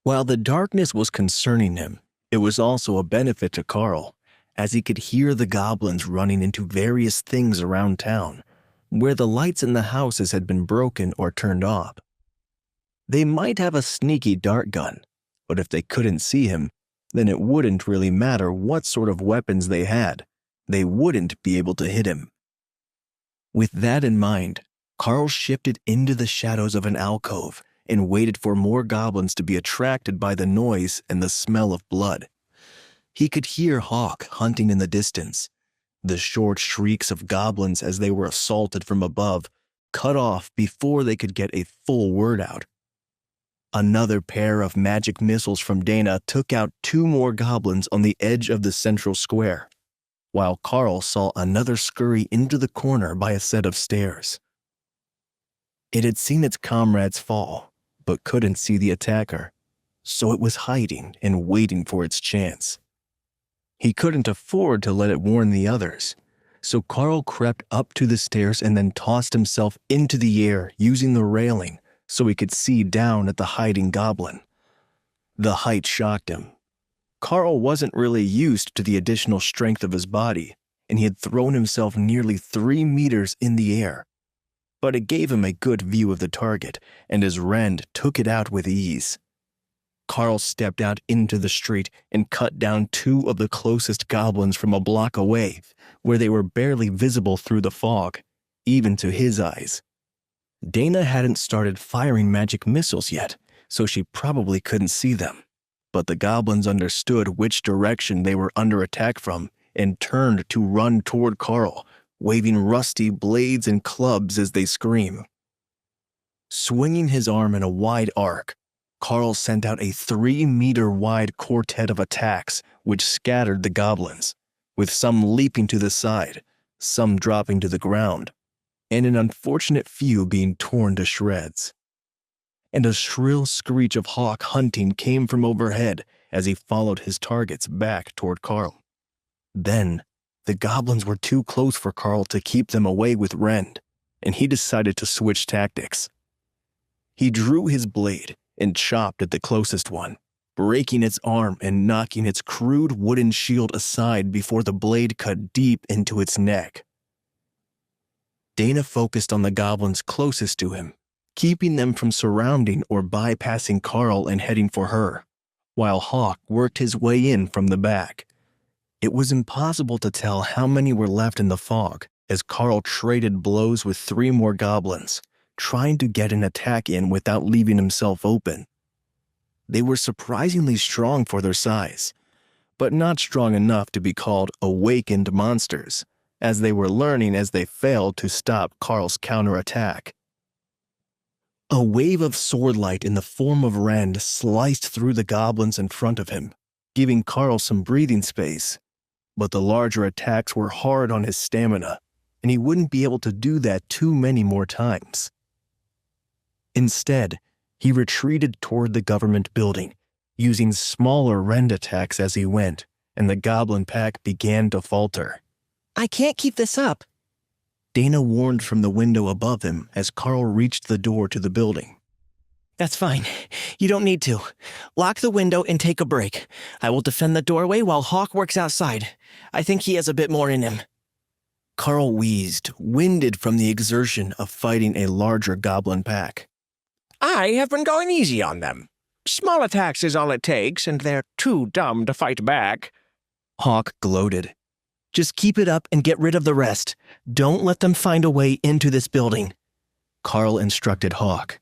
While the darkness was concerning him, it was also a benefit to Karl, as he could hear the goblins running into various things around town, where the lights in the houses had been broken or turned off. They might have a sneaky dart gun, but if they couldn't see him, then it wouldn't really matter what sort of weapons they had. They wouldn't be able to hit him. With that in mind, Karl shifted into the shadows of an alcove and waited for more goblins to be attracted by the noise and the smell of blood. He could hear Hawk hunting in the distance, the short shrieks of goblins as they were assaulted from above, cut off before they could get a full word out. Another pair of magic missiles from Dana took out 2 more goblins on the edge of the central square, while Karl saw another scurry into the corner by a set of stairs. It had seen its comrades fall, but couldn't see the attacker, so it was hiding and waiting for its chance. He couldn't afford to let it warn the others, so Karl crept up to the stairs and then tossed himself into the air using the railing so he could see down at the hiding goblin. The height shocked him. Karl wasn't really used to the additional strength of his body, and he had thrown himself nearly 3 meters in the air. But it gave him a good view of the target, and his rend took it out with ease. Karl stepped out into the street and cut down 2 of the closest goblins from a block away, where they were barely visible through the fog, even to his eyes. Dana hadn't started firing magic missiles yet, so she probably couldn't see them. But the goblins understood which direction they were under attack from and turned to run toward Karl, waving rusty blades and clubs as they scream. Swinging his arm in a wide arc, Karl sent out a 3-meter-wide quartet of attacks which scattered the goblins, with some leaping to the side, some dropping to the ground, and an unfortunate few being torn to shreds. And a shrill screech of Hawk hunting came from overhead as he followed his targets back toward Karl. Then, the goblins were too close for Karl to keep them away with rend, and he decided to switch tactics. He drew his blade and chopped at the closest one, breaking its arm and knocking its crude wooden shield aside before the blade cut deep into its neck. Dana focused on the goblins closest to him, keeping them from surrounding or bypassing Karl and heading for her, while Hawk worked his way in from the back. It was impossible to tell how many were left in the fog as Karl traded blows with 3 more goblins, trying to get an attack in without leaving himself open. They were surprisingly strong for their size, but not strong enough to be called awakened monsters, as they were learning as they failed to stop Karl's counterattack. A wave of swordlight in the form of rend sliced through the goblins in front of him, giving Karl some breathing space, but the larger attacks were hard on his stamina, and he wouldn't be able to do that too many more times. Instead, he retreated toward the government building, using smaller rend attacks as he went, and the goblin pack began to falter. "I can't keep this up," Dana warned from the window above him as Karl reached the door to the building. "That's fine. You don't need to. Lock the window and take a break. I will defend the doorway while Hawk works outside. I think he has a bit more in him." Karl wheezed, winded from the exertion of fighting a larger goblin pack. "I have been going easy on them. Small attacks is all it takes, and they're too dumb to fight back." Hawk gloated. "Just keep it up and get rid of the rest. Don't let them find a way into this building," Karl instructed Hawk.